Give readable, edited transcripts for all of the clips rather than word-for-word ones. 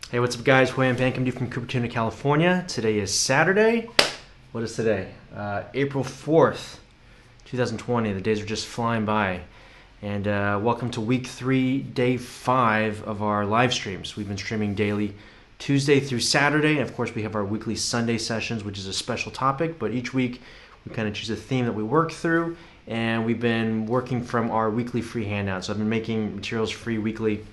Hey, what's up, guys? Wham Pan coming to you from Cupertino, California. Today is Saturday. What is today? April 4th, 2020. The days are just flying by. And welcome to week 3, day 5 of our live streams. We've been streaming daily Tuesday through Saturday. And of course, we have our weekly Sunday sessions, which is a special topic. But each week, we kind of choose a theme that we work through. And we've been working from our weekly free handout. So I've been making materials free weekly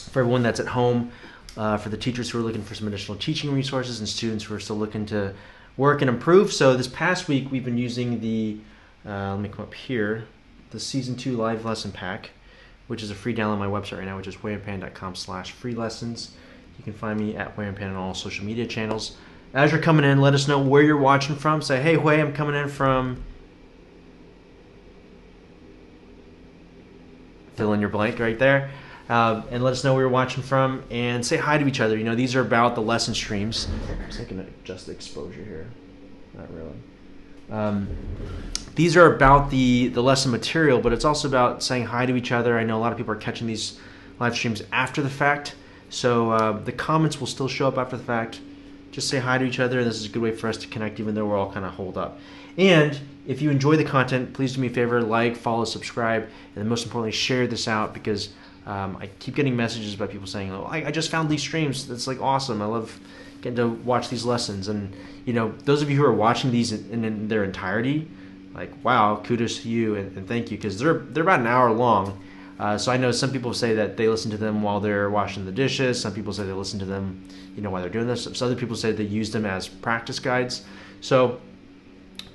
for everyone that's at home. For the teachers who are looking for some additional teaching resources and students who are still looking to work and improve. So this past week we've been using the, let me come up here, the Season 2 Live Lesson Pack, which is a free download on my website right now, which is whampan.com/free lessons. You can find me at Whampan on all social media channels. As you're coming in, let us know where you're watching from. Say, hey, Wham, I'm coming in from... Fill in your blank right there. And let us know where you're watching from, and say hi to each other. You know, these are about the lesson streams. I'm just going to adjust the exposure here. Not really. These are about the lesson material, but it's also about saying hi to each other. I know a lot of people are catching these live streams after the fact, so the comments will still show up after the fact. Just say hi to each other, and this is a good way for us to connect, even though we're all kind of holed up. And if you enjoy the content, please do me a favor, like, follow, subscribe, and then most importantly, share this out, because I keep getting messages about people saying, oh, I just found these streams. That's like awesome. I love getting to watch these lessons. And, you know, those of you who are watching these in their entirety, like, wow, kudos to you and thank you, because they're about an hour long. So I know some people say that they listen to them while they're washing the dishes. Some people say they listen to them, you know, while they're doing this. Some other people say they use them as practice guides. So,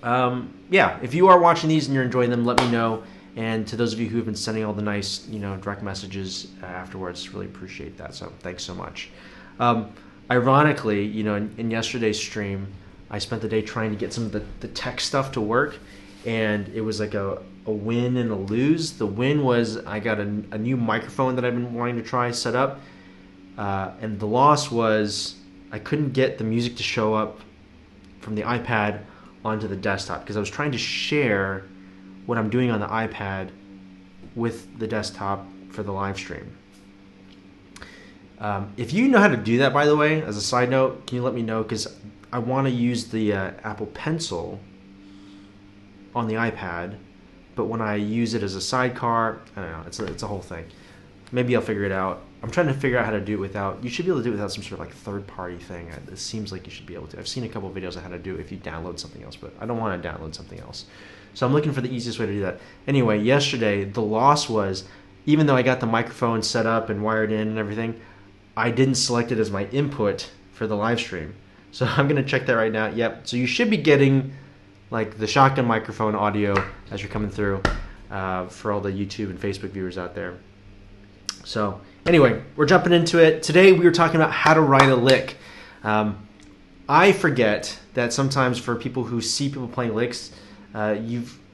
yeah, if you are watching these and you're enjoying them, let me know. And to those of you who have been sending all the nice, you know, direct messages afterwards, really appreciate that. So thanks so much. Ironically, you know, in yesterday's stream, I spent the day trying to get some of the tech stuff to work, and it was like a win and a lose. The win was I got a new microphone that I've been wanting to try set up, and the loss was I couldn't get the music to show up from the iPad onto the desktop, because I was trying to share what I'm doing on the iPad with the desktop for the live stream. If you know how to do that, by the way, as a side note, can you let me know? Because I want to use the Apple Pencil on the iPad, but when I use it as a sidecar, I don't know, it's a whole thing. Maybe I'll figure it out. I'm trying to figure out how to do it without, you should be able to do it without some sort of like third-party thing. It seems like you should be able to. I've seen a couple of videos on how to do it if you download something else, but I don't want to download something else. So I'm looking for the easiest way to do that. Anyway, yesterday, the loss was, even though I got the microphone set up and wired in and everything, I didn't select it as my input for the live stream. So I'm going to check that right now. Yep, so you should be getting like the shotgun microphone audio as you're coming through for all the YouTube and Facebook viewers out there. So anyway, we're jumping into it. Today we were talking about how to write a lick. I forget that sometimes for people who see people playing licks,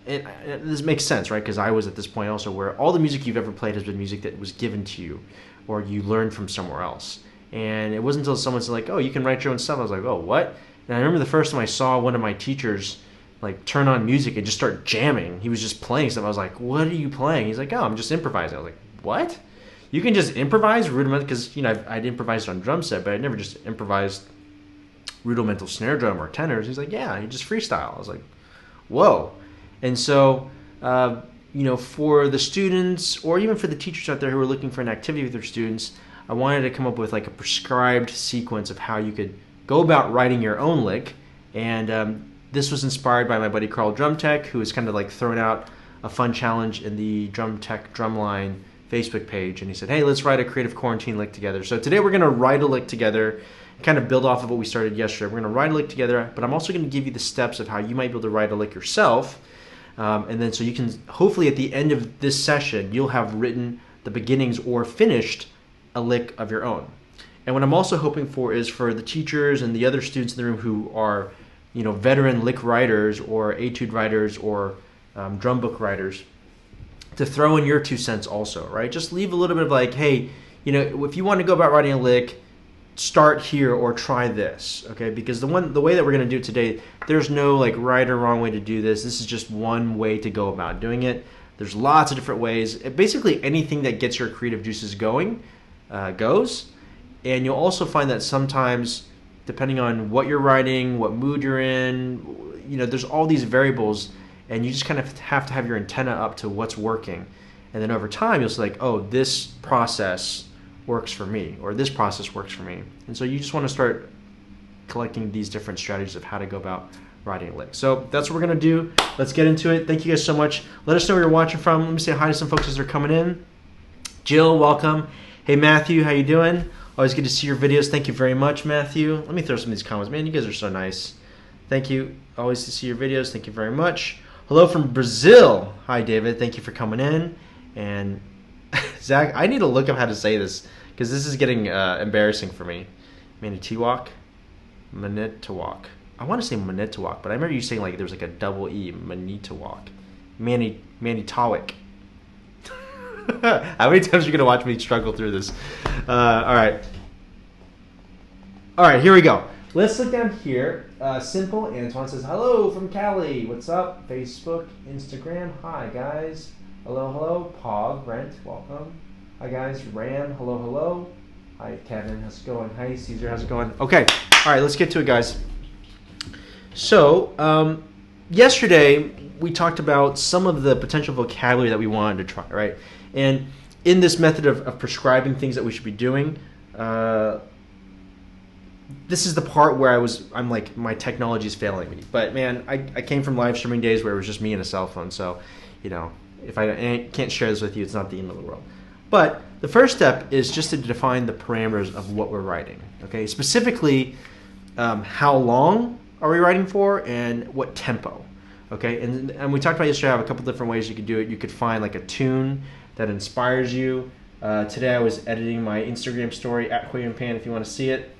this makes sense, right? Because I was at this point also where all the music you've ever played has been music that was given to you or you learned from somewhere else. And it wasn't until someone said like, oh, you can write your own stuff. I was like, oh, what? And I remember the first time I saw one of my teachers like turn on music and just start jamming. He was just playing stuff. I was like, what are you playing? He's like, oh, I'm just improvising. I was like, what? You can just improvise rudimental, because, you know, I'd improvised on drum set, but I'd never just improvised rudimental snare drum or tenors. He's like, yeah, you just freestyle. I was like, whoa. And so, you know, for the students or even for the teachers out there who are looking for an activity with their students, I wanted to come up with like a prescribed sequence of how you could go about writing your own lick. And this was inspired by my buddy Carl Drum Tech, who was kind of like throwing out a fun challenge in the Drum Tech Drumline Facebook page. And he said, hey, let's write a creative quarantine lick together. So today we're going to write a lick together, kind of build off of what we started yesterday. We're going to write a lick together, but I'm also going to give you the steps of how you might be able to write a lick yourself. And then so you can, hopefully at the end of this session, you'll have written the beginnings or finished a lick of your own. And what I'm also hoping for is for the teachers and the other students in the room who are, you know, veteran lick writers or etude writers or drum book writers, to throw in your 2 cents also, right? Just leave a little bit of like, hey, you know, if you want to go about writing a lick, start here or try this, okay? Because the way that we're going to do it today, there's no like right or wrong way to do this. This is just one way to go about doing it. There's lots of different ways. Basically anything that gets your creative juices going goes. And you'll also find that sometimes, depending on what you're writing, what mood you're in, there's all these variables, and you just kind of have to have your antenna up to what's working. And then over time, you'll say like, oh, this process works for me, or this process works for me. And so you just want to start collecting these different strategies of how to go about writing a lick. So that's what we're going to do. Let's get into it. Thank you guys so much. Let us know where you're watching from. Let me say hi to some folks as they're coming in. Jill, welcome. Hey, Matthew, how you doing? Always good to see your videos. Thank you very much, Matthew. Let me throw some of these comments. Man, you guys are so nice. Thank you. Always to see your videos. Thank you very much. Hello from Brazil. Hi, David. Thank you for coming in. And Zach, I need to look up how to say this because this is getting embarrassing for me. Manitowoc? Manitowoc. I want to say Manitowoc, but I remember you saying like there was like a double E. Manitowoc. Manitowoc. How many times are you going to watch me struggle through this? All right. All right, here we go. Let's look down here. Simple Antoine says, hello from Cali. What's up? Facebook, Instagram. Hi, guys. Hello, hello. Pog, Brent, welcome. Hi, guys. Ram, hello, hello. Hi, Kevin. How's it going? Hi, Caesar. How's it going? Okay. All right, let's get to it, guys. So, yesterday, we talked about some of the potential vocabulary that we wanted to try, right? And in this method of prescribing things that we should be doing, this is the part where I'm like, my technology is failing me. But man, I came from live streaming days where it was just me and a cell phone. So, if I can't share this with you, it's not the end of the world. But the first step is just to define the parameters of what we're writing. Okay, specifically, how long are we writing for and what tempo. Okay, and we talked about yesterday. I have a couple different ways you could do it. You could find like a tune that inspires you. Today I was editing my Instagram story at HuiYuanPan if you want to see it.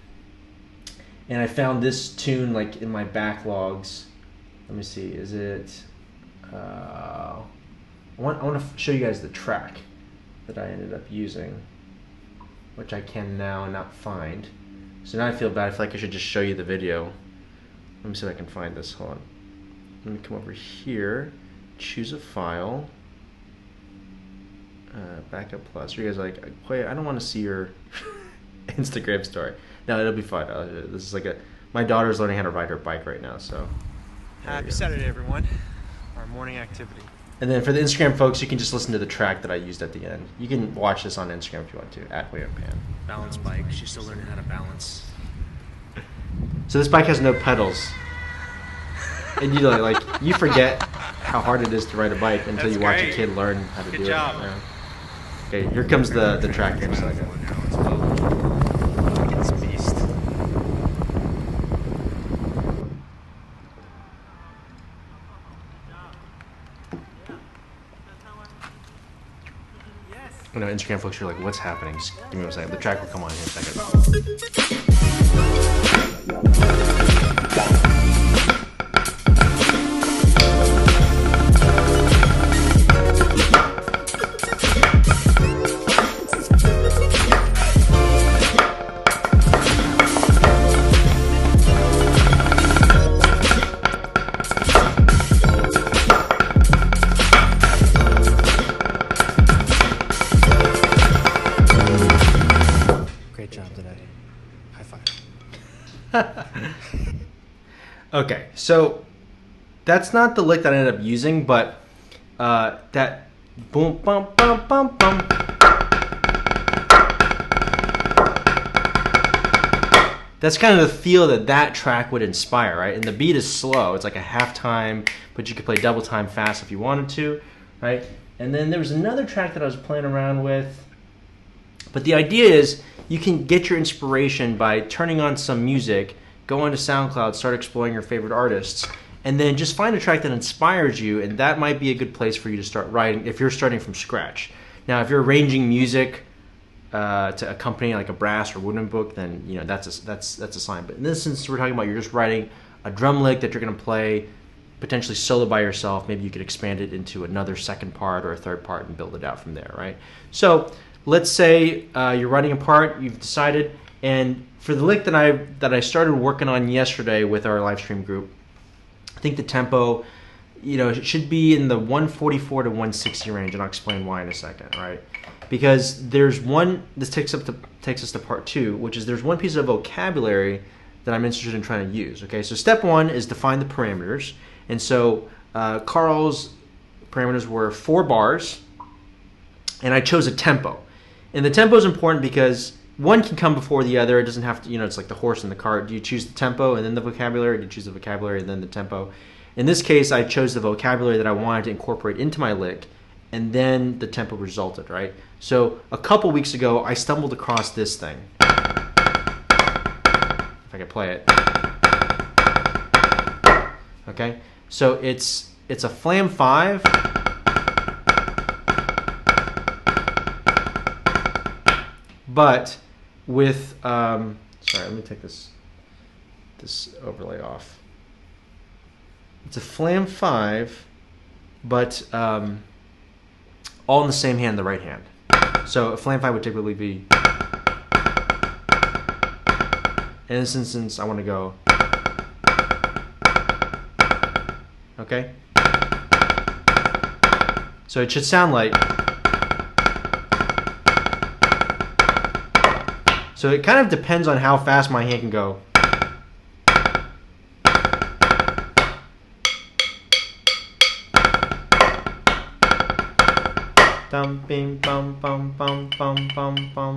And I found this tune like in my backlogs. Let me see, is it, I want to show you guys the track that I ended up using, which I can now not find. So now I feel bad. I feel like I should just show you the video. Let me see if I can find this, hold on. Let me come over here, choose a file, backup plus. You guys are like, wait, I don't want to see your Instagram story. No, it'll be fun. This is like my daughter's learning how to ride her bike right now, so. Happy Saturday, everyone. Our morning activity. And then for the Instagram folks, you can just listen to the track that I used at the end. You can watch this on Instagram if you want to, at HuiYuanPan. Balance bike. She's still learning how to balance. So this bike has no pedals. And you forget how hard it is to ride a bike until you watch a kid learn how to do it. Good job. Yeah. Okay, here comes the track here in a second. Look at this beast. I know Instagram folks are like, what's happening? Just give me a second. The track will come on here in a second. Great job today. High five. Okay, so that's not the lick that I ended up using, but that boom, bum, bum, bum, bum. That's kind of the feel that track would inspire, right? And the beat is slow. It's like a half time, but you could play double time fast if you wanted to, right? And then there was another track that I was playing around with. But the idea is you can get your inspiration by turning on some music, go onto SoundCloud, start exploring your favorite artists, and then just find a track that inspires you, and that might be a good place for you to start writing if you're starting from scratch. Now, if you're arranging music to accompany like a brass or wooden book, then that's a sign. But in this instance, we're talking about you're just writing a drum lick that you're going to play potentially solo by yourself. Maybe you could expand it into another second part or a third part and build it out from there, right? So let's say you're writing a part, you've decided, and for the lick that I started working on yesterday with our live stream group, I think the tempo, it should be in the 144 to 160 range, and I'll explain why in a second, right? Because there's one. This takes us to part two, which is there's one piece of vocabulary that I'm interested in trying to use. Okay, so step one is define the parameters, and so Carl's parameters were 4 bars, and I chose a tempo, and the tempo is important because one can come before the other. It doesn't have to, it's like the horse and the cart. Do you choose the tempo and then the vocabulary? Or do you choose the vocabulary and then the tempo? In this case, I chose the vocabulary that I wanted to incorporate into my lick, and then the tempo resulted, right? So a couple weeks ago, I stumbled across this thing. If I could play it. Okay, so it's a Flam 5. But with, sorry, let me take this overlay off. It's a Flam 5, but all in the same hand, the right hand. So a Flam 5 would typically be, in this instance, I want to go, okay? So it should sound like, so it kind of depends on how fast my hand can go. Dum, bing, bum, bum, bum, bum, bum, bum.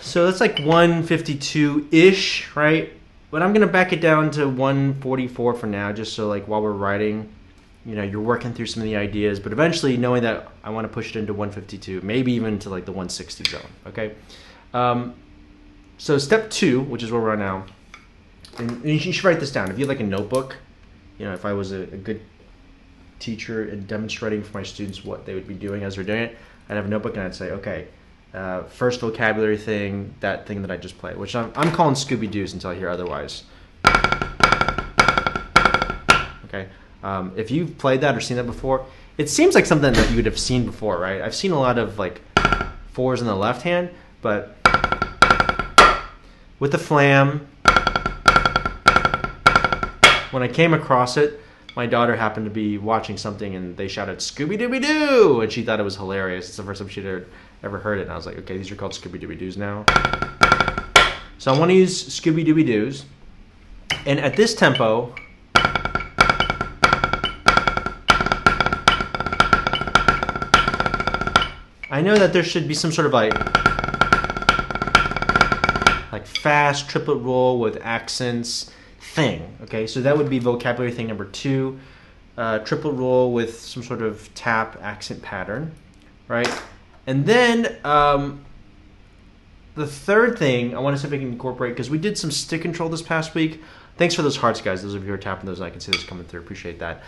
So that's like 152-ish, right? But I'm gonna back it down to 144 for now, just so like while we're writing, you're working through some of the ideas, but eventually knowing that I want to push it into 152, maybe even to like the 160 zone, okay? So step 2, which is where we're at now, and you should write this down. If you have like a notebook, if I was a good teacher and demonstrating for my students what they would be doing as they're doing it, I'd have a notebook and I'd say, okay, first vocabulary thing, that thing that I just played, which I'm calling Scooby-Doo's until I hear otherwise. Okay, if you've played that or seen that before, it seems like something that you would have seen before, right? I've seen a lot of like 4s in the left hand, but with the Flam, when I came across it, my daughter happened to be watching something and they shouted Scooby-Dooby-Doo, and she thought it was hilarious. It's the first time she'd ever heard it, and I was like, okay, these are called Scooby-Dooby-Doos now. So I want to use Scooby-Dooby-Doos, and at this tempo, I know that there should be some sort of like fast triplet roll with accents thing. Okay, so that would be vocabulary thing number 2. Triplet roll with some sort of tap accent pattern, right? And then the third thing I want to see if I can incorporate, because we did some stick control this past week. Thanks for those hearts, guys. Those of you who are tapping those, I can see those coming through. Appreciate that.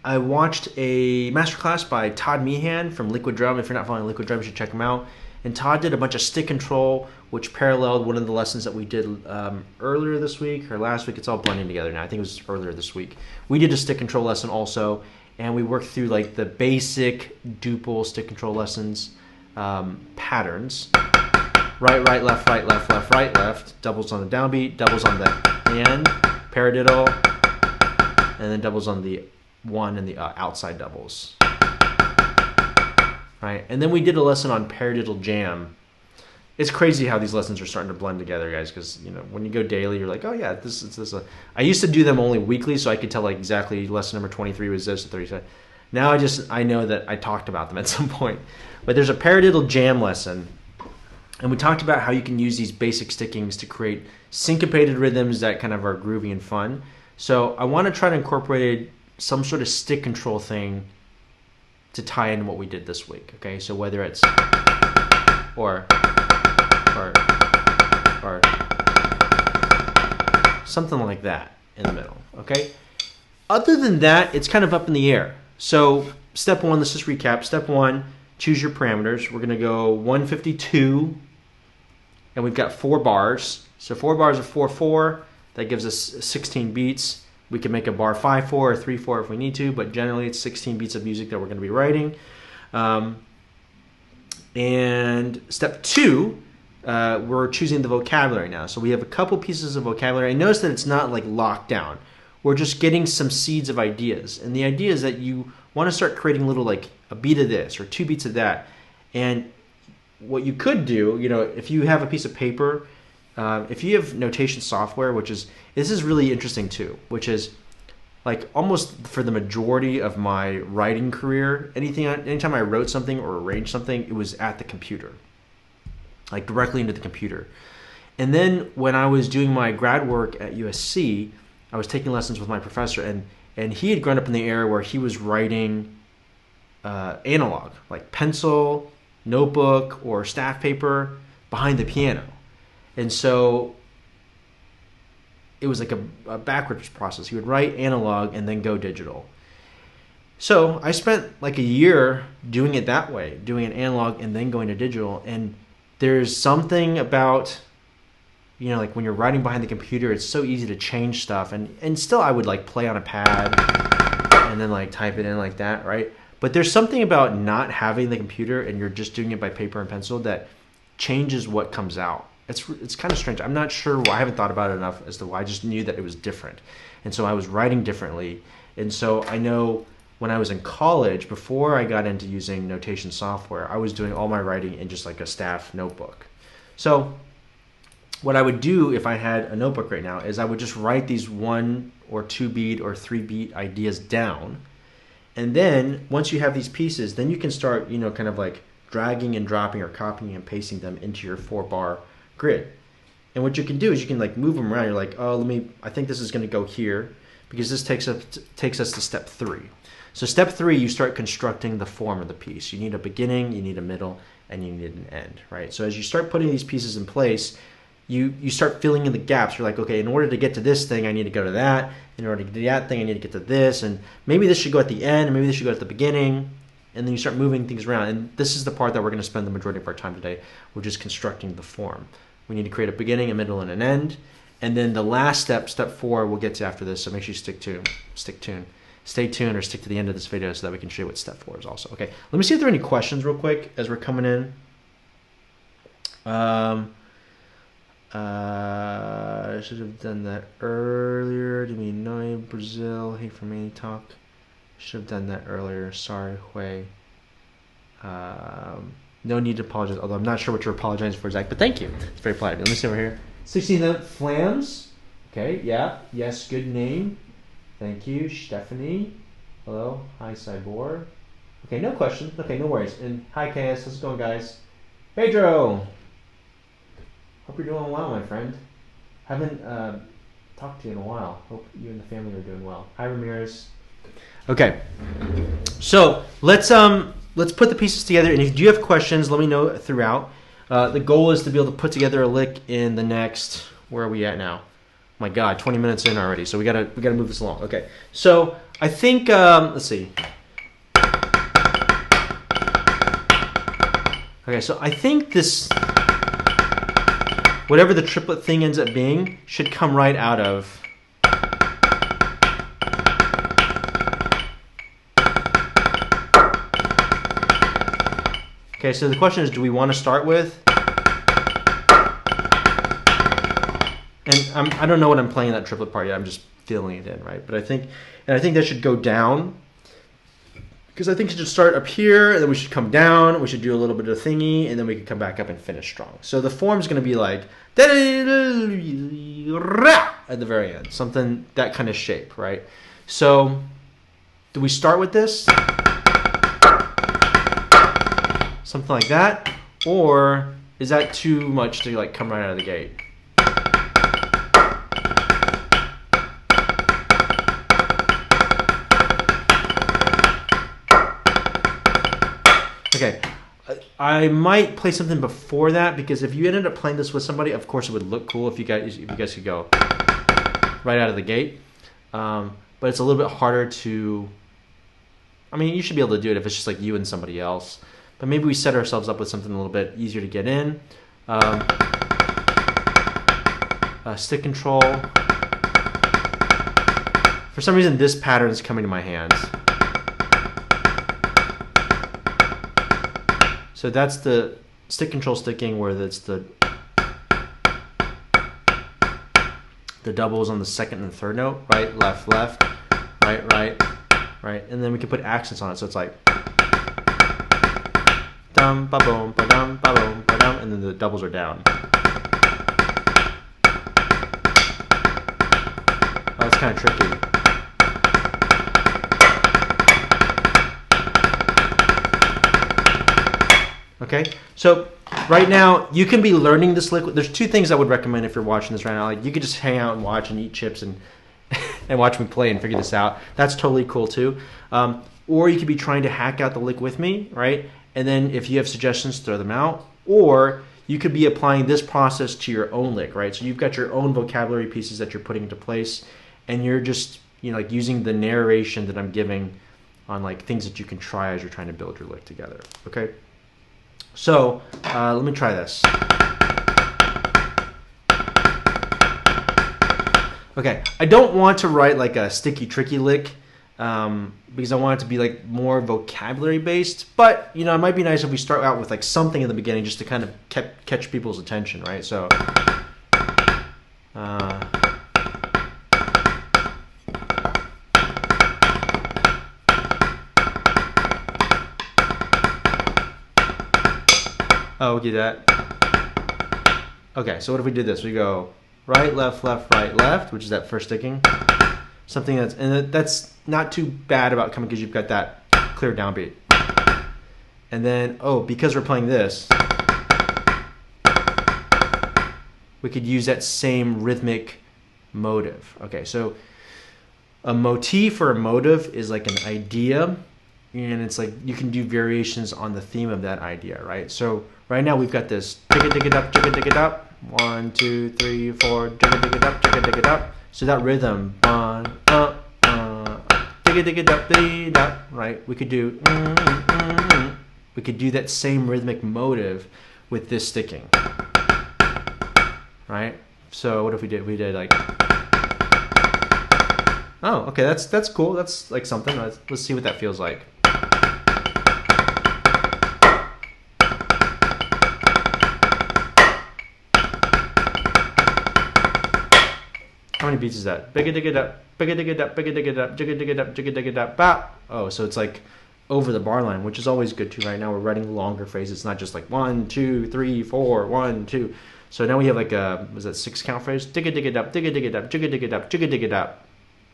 I watched a masterclass by Todd Meehan from Liquid Drum. If you're not following Liquid Drum, you should check him out. And Todd did a bunch of stick control, which paralleled one of the lessons that we did earlier this week or last week. It's all blending together now. I think it was earlier this week. We did a stick control lesson also, and we worked through like the basic duple stick control lessons patterns. Right, left, right, left. Doubles on the downbeat, doubles on the and, paradiddle, and then doubles on the 1 and the outside doubles. Right, and then we did a lesson on paradiddle jam. It's crazy how these lessons are starting to blend together, guys, because when you go daily, you're like, oh yeah, this is a. I used to do them only weekly, so I could tell like exactly lesson number 23 was this, 37. Now I know that I talked about them at some point. But there's a paradiddle jam lesson, and we talked about how you can use these basic stickings to create syncopated rhythms that kind of are groovy and fun. So I want to try to incorporate some sort of stick control thing to tie in what we did this week. Okay, so whether it's or something like that in the middle. Okay. Other than that, it's kind of up in the air. So step 1, let's just recap. Step 1, choose your parameters. We're going to go 152, and we've got 4 bars. So 4 bars are 4/4. That gives us 16 beats. We can make a bar 5/4 or 3/4 if we need to, but generally it's 16 beats of music that we're going to be writing. And step 2 we're choosing the vocabulary now. So we have a couple pieces of vocabulary. And notice that it's not like locked down. We're just getting some seeds of ideas. And the idea is that you want to start creating little like a beat of this or 2 beats of that. And what you could do, you know, if you have a piece of paper, if you have notation software, this is really interesting too, which is like almost for the majority of my writing career, anytime I wrote something or arranged something, it was at the computer, like directly into the computer. And then when I was doing my grad work at USC, I was taking lessons with my professor, and he had grown up in the era where he was writing analog, like pencil, notebook, or staff paper behind the piano. And so it was like a backwards process. He would write analog and then go digital. So I spent like a year doing it that way, doing an analog and then going to digital. And there's something about, you know, like when you're writing behind the computer, it's so easy to change stuff. And still I would like play on a pad and then like type it in like that, right? But there's something about not having the computer and you're just doing it by paper and pencil that changes what comes out. It's kind of strange. I'm not sure why. I haven't thought about it enough as to why. I just knew that it was different. And so I was writing differently. And so I know when I was in college, before I got into using notation software, I was doing all my writing in just like a staff notebook. So what I would do if I had a notebook right now is I would just write these 1 or 2 beat or 3 beat ideas down. And then once you have these pieces, then you can start, you know, kind of like dragging and dropping or copying and pasting them into your 4-bar grid. And what you can do is you can like move them around. You're like, oh, I think this is going to go here because this takes us to step 3. So step 3, you start constructing the form of the piece. You need a beginning, you need a middle, and you need an end, right? So as you start putting these pieces in place, you start filling in the gaps. You're like, okay, in order to get to this thing, I need to go to that. In order to get to that thing, I need to get to this. And maybe this should go at the end, and maybe this should go at the beginning. And then you start moving things around. And this is the part that we're going to spend the majority of our time today, which is constructing the form. We need to create a beginning, a middle, and an end. And then the last step, step 4, we'll get to after this. So make sure you stay tuned or stick to the end of this video so that we can show you what step 4 is also. Okay, let me see if there are any questions real quick as we're coming in. I should have done that earlier. Do me know Brazil? Hate for me talk. Should have done that earlier. Sorry, Hui. No need to apologize, although I'm not sure what you're apologizing for, Zach, but thank you. It's very polite. Let me see over here. 16 Flams. Okay, yeah. Yes, good name. Thank you. Stephanie. Hello. Hi, Cybor. Okay, no questions. Okay, no worries. And hi, KS. How's it going, guys? Pedro. Hope you're doing well, my friend. Haven't talked to you in a while. Hope you and the family are doing well. Hi, Ramirez. Okay, so let's put the pieces together. And if you have questions, let me know throughout. The goal is to be able to put together a lick in the next. Where are we at now? My God, 20 minutes in already. So we gotta move this along. Okay, so I think let's see. Okay, so I think this. Whatever the triplet thing ends up being should come right out of okay, so the question is, do we want to start with? And I don't know what I'm playing that triplet part yet. I'm just feeling it in, right? But I think that should go down. Because I think it should start up here, and then we should come down, we should do a little bit of thingy, and then we can come back up and finish strong. So the form's going to be like at the very end, something that kind of shape, right? So do we start with this? Something like that? Or is that too much to like come right out of the gate? Okay, I might play something before that, because if you ended up playing this with somebody, of course it would look cool if you guys could go right out of the gate. But it's a little bit harder to. I mean, you should be able to do it if it's just like you and somebody else. But maybe we set ourselves up with something a little bit easier to get in. Stick control. For some reason, this pattern is coming to my hands. So that's the stick control sticking, where it's the The doubles on the second and third note, right, left, left, right, right, right, and then we can put accents on it. So it's like dum ba boom ba dum ba boom ba dum, and then the doubles are down. Oh, that's kind of tricky. Okay, so right now you can be learning this lick. There's two things I would recommend if you're watching this right now. Like, you could just hang out and watch and eat chips and and watch me play and figure this out. That's totally cool too. Or you could be trying to hack out the lick with me, right? And then if you have suggestions, throw them out. Or you could be applying this process to your own lick, right? So you've got your own vocabulary pieces that you're putting into place, and you're just, you know, like using the narration that I'm giving on like things that you can try as you're trying to build your lick together. Okay. So let me try this. Okay, I don't want to write like a sticky tricky lick because I want it to be like more vocabulary based. But you know, it might be nice if we start out with like something in the beginning just to kind of catch people's attention, right? So. Oh, we do that. Okay, so what if we did this? We go right, left, left, right, left, which is that first sticking. Something that's not too bad about coming because you've got that clear downbeat. And then, oh, because we're playing this, we could use that same rhythmic motive. Okay, so a motif or a motive is like an idea, and it's like you can do variations on the theme of that idea, right? So right now we've got this digga digga dup, digga digga dup. 1, 2, 3, 4, digga digga dup, digga digga dup. So that rhythm, digga digga dup, digga dup, right? We could do, we could do that same rhythmic motive with this sticking, right? So what if we did? We did like, oh, okay, that's cool. That's like something. Let's see what that feels like. How many beats is that? Bigga digga dup, bigga digga dup, bigga digga dup, jigga digga dup, jigga digga dup, bop. Oh, so it's like over the bar line, which is always good too. Right now we're writing longer phrases. It's not just like 1, 2, 3, 4, 1, 2. So now we have like a, was that 6 count phrase? Digga digga dup, digga digga dup, jigga digga dup, jigga digga dup.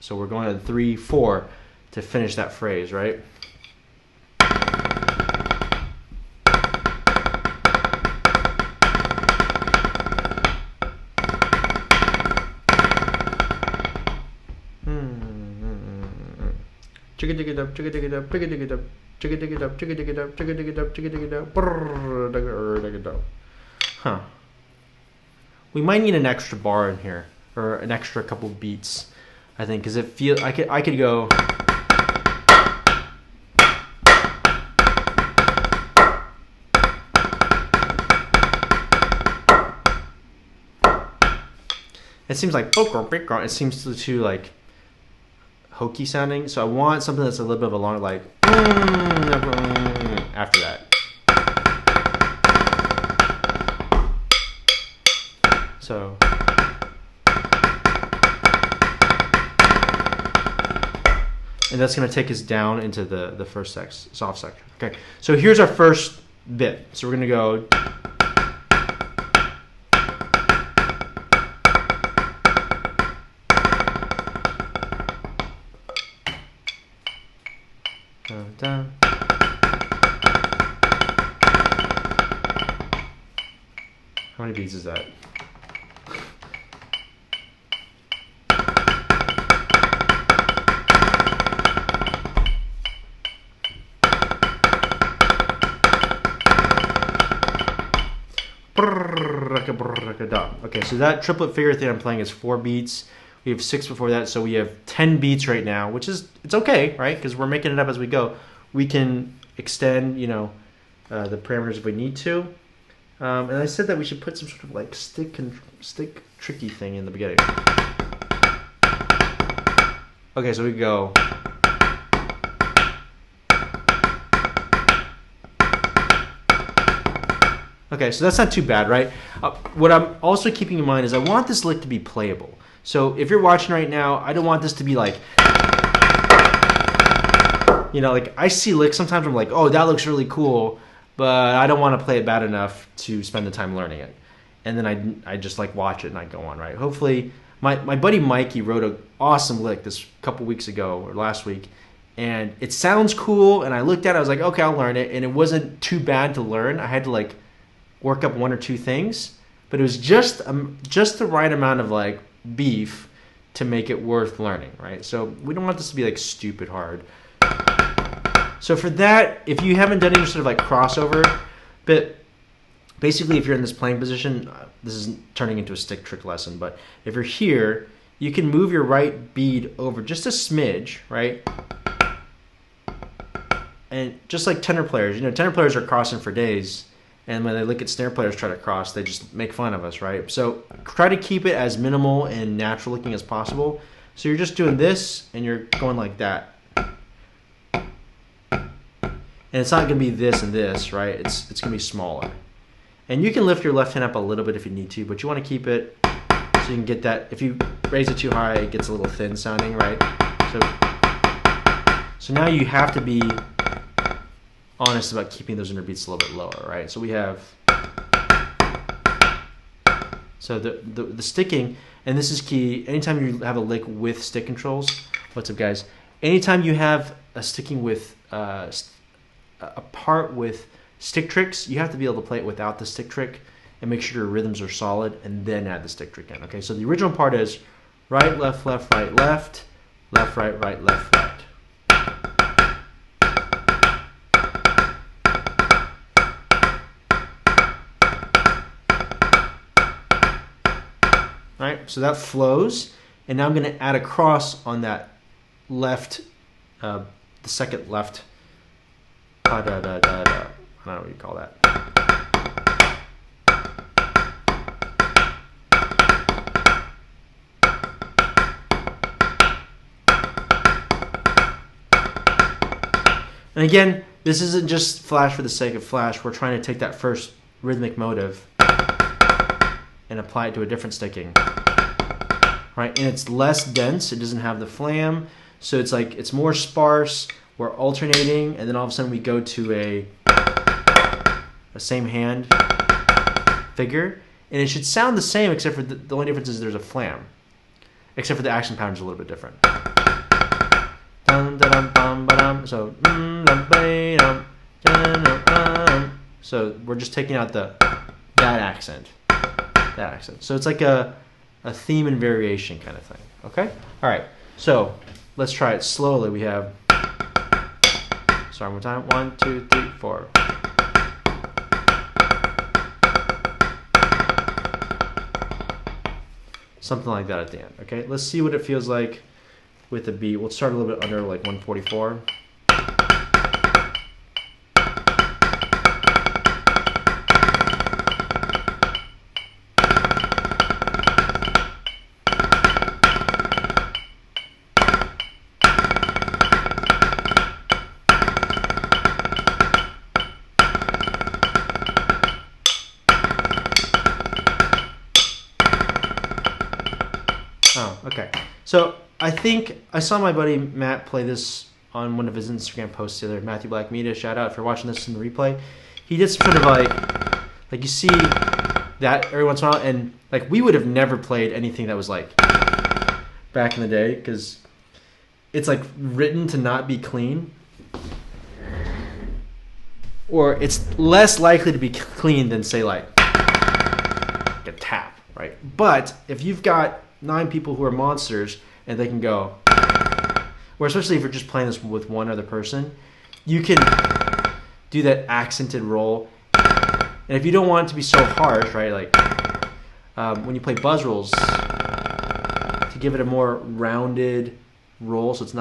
So we're going to 3, 4 to finish that phrase, right? Jigga digga dup, jigga digga dup, jigga digga dup, jigga digga dup, jigga digga dup, jigga digga dup, jigga digga dup, brrr, digga dup. Huh. We might need an extra bar in here, or an extra couple beats, I think, because it feels I could go. It seems like it seems too like hokey sounding, so I want something that's a little bit of a longer, like after that. So and that's going to take us down into the first soft section. Okay, so here's our first bit. So we're going to go. Down. How many beats is that? Okay, so that triplet figure thing I'm playing is 4 beats. We have 6 before that, so we have 10 beats right now, which is, it's okay, right? Because we're making it up as we go. We can extend, you know, the parameters if we need to. And I said that we should put some sort of like stick tricky thing in the beginning. Okay, so we go. Okay, so that's not too bad, right? What I'm also keeping in mind is I want this lick to be playable. So if you're watching right now, I don't want this to be like, you know, like I see licks, sometimes I'm like, oh, that looks really cool, but I don't want to play it bad enough to spend the time learning it. And then I just like watch it and I go on, right? Hopefully, my buddy Mikey wrote an awesome lick this couple weeks ago or last week, and it sounds cool, and I looked at it, I was like, okay, I'll learn it, and it wasn't too bad to learn. I had to like work up one or two things, but it was just the right amount of like beef to make it worth learning, right? So we don't want this to be like stupid hard. So for that, if you haven't done any sort of like crossover, but basically if you're in this playing position, this is turning into a stick trick lesson, but if you're here, you can move your right bead over just a smidge, right? And just like tenor players, you know, tenor players are crossing for days, and when they look at snare players try to cross, they just make fun of us, right? So try to keep it as minimal and natural looking as possible. So you're just doing this, and you're going like that. And it's not going to be this and this, right? It's going to be smaller. And you can lift your left hand up a little bit if you need to, but you want to keep it so you can get that. If you raise it too high, it gets a little thin sounding, right? So now you have to be honest about keeping those inner beats a little bit lower, right? So we have, so the sticking, and this is key, anytime you have a lick with stick controls, what's up guys? Anytime you have a sticking with, a part with stick tricks, you have to be able to play it without the stick trick and make sure your rhythms are solid and then add the stick trick in, okay? So the original part is right, left, left, right, left, left, right, right, left, right. All right, so that flows, and now I'm going to add a cross on that left, the second left, I don't know what you call that. And again, this isn't just flash for the sake of flash. We're trying to take that first rhythmic motive and apply it to a different sticking, right? And it's less dense. It doesn't have the flam, so it's like it's more sparse. We're alternating, and then all of a sudden we go to a same hand figure, and it should sound the same except for the only difference is there's a flam, except for the action pattern's a little bit different. So we're just taking out that accent. So it's like a theme and variation kind of thing. Okay? All right. So let's try it slowly. We have, sorry, one more time. 1, 2, 3, 4. Something like that at the end. Okay? Let's see what it feels like with the beat. We'll start a little bit under like 144. Oh, okay. So I think I saw my buddy Matt play this on one of his Instagram posts the other day. Matthew Black Media, shout out if you're watching this in the replay. He did sort of like you see that every once in a while, and like we would have never played anything that was like back in the day because it's like written to not be clean, or it's less likely to be clean than say like a tap, right? But if you've got 9 people who are monsters and they can go, or especially if you're just playing this with one other person, you can do that accented roll. And if you don't want it to be so harsh, right, like when you play buzz rolls, to give it a more rounded roll, so it's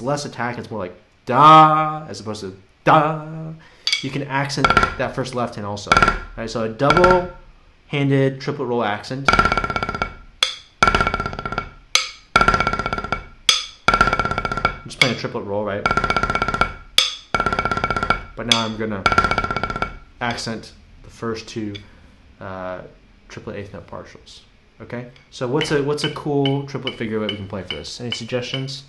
less attack, it's more like da as opposed to da. You can accent that first left hand also, right? So a double-handed triplet roll accent. I'm just playing a triplet roll, right? But now I'm gonna accent the first two triplet eighth note partials. Okay, so what's a cool triplet figure that we can play for this? Any suggestions?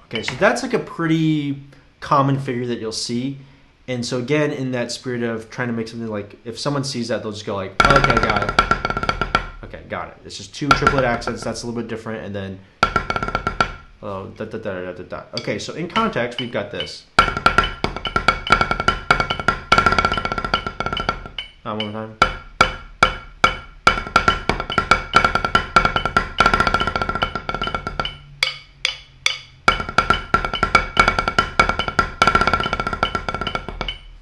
Okay, so that's like a pretty common figure that you'll see. And so again, in that spirit of trying to make something like, if someone sees that, they'll just go like, okay, got it. Okay, got it. It's just two triplet accents. That's a little bit different. And then, oh, da, da, da, da, da, da. Okay, so in context, we've got this. One more time.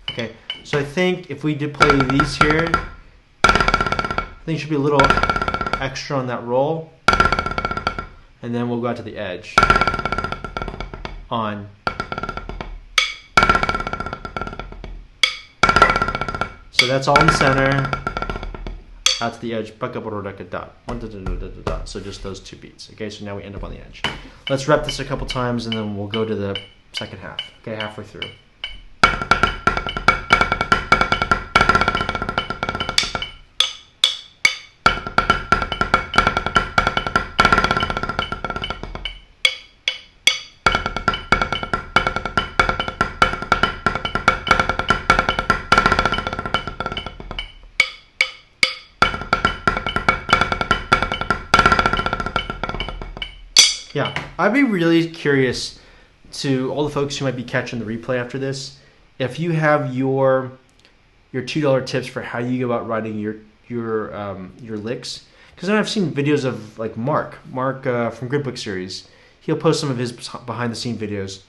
Okay, so I think if we did play these here, I think it should be a little extra on that roll, and then we'll go out to the edge on. So that's all in the center, out to the edge, so just those two beats. Okay, so now we end up on the edge. Let's rep this a couple times and then we'll go to the second half. Okay, halfway through. Yeah, I'd be really curious to all the folks who might be catching the replay after this, if you have your $2 tips for how you go about writing your licks. Because then I've seen videos of like Mark from Gridbook series. He'll post some of his behind the scene videos,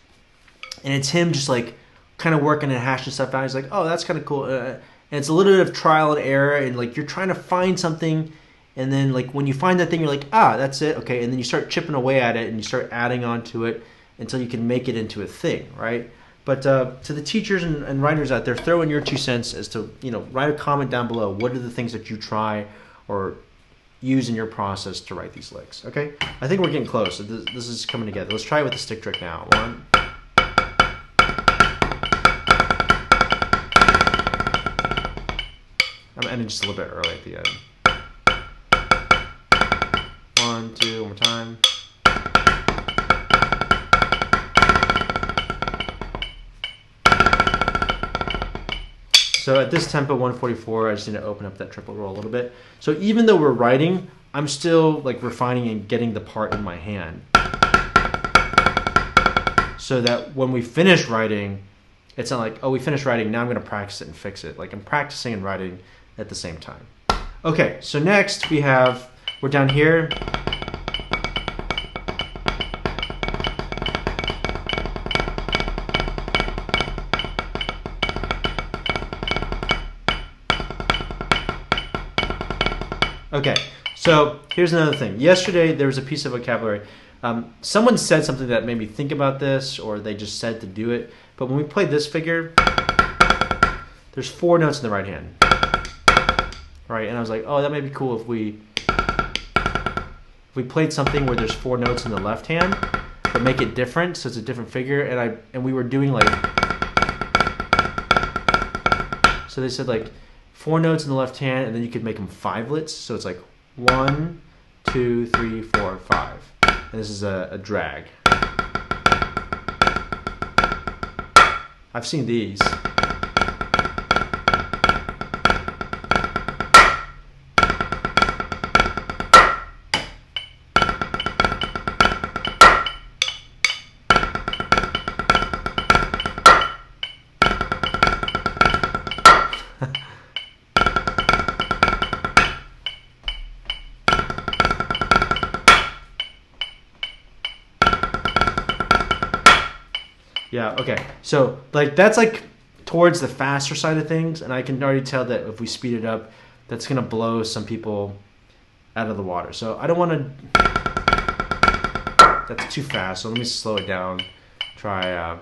and it's him just like kind of working and hashing stuff out. He's like, oh, that's kind of cool, and it's a little bit of trial and error, and like you're trying to find something. And then like when you find that thing, you're like, ah, that's it, okay. And then you start chipping away at it and you start adding on to it until you can make it into a thing, right? But to the teachers and writers out there, throw in your 2 cents as to, write a comment down below. What are the things that you try or use in your process to write these licks, okay? I think we're getting close. This is coming together. Let's try it with the stick trick now. 1. I'm ending just a little bit early at the end. 1, 2, one more time. So at this tempo, 144, I just need to open up that triple roll a little bit. So even though we're writing, I'm still like refining and getting the part in my hand. So that when we finish writing, it's not like, oh, we finished writing, now I'm going to practice it and fix it. Like I'm practicing and writing at the same time. Okay, so next we're down here. Okay, so here's another thing. Yesterday there was a piece of vocabulary. Someone said something that made me think about this, or they just said to do it. But when we played this figure, there's 4 notes in the right hand. Right, and I was like, oh, that might be cool if we played something where there's 4 notes in the left hand, but make it different, so it's a different figure. And we were doing like, so they said like 4 notes in the left hand, and then you could make them 5-lets. So it's like 1, 2, 3, 4, 5. And this is a drag. I've seen these. Yeah, okay. So like that's like towards the faster side of things, and I can already tell that if we speed it up, that's gonna blow some people out of the water. So I don't wanna, that's too fast, so let me slow it down. Try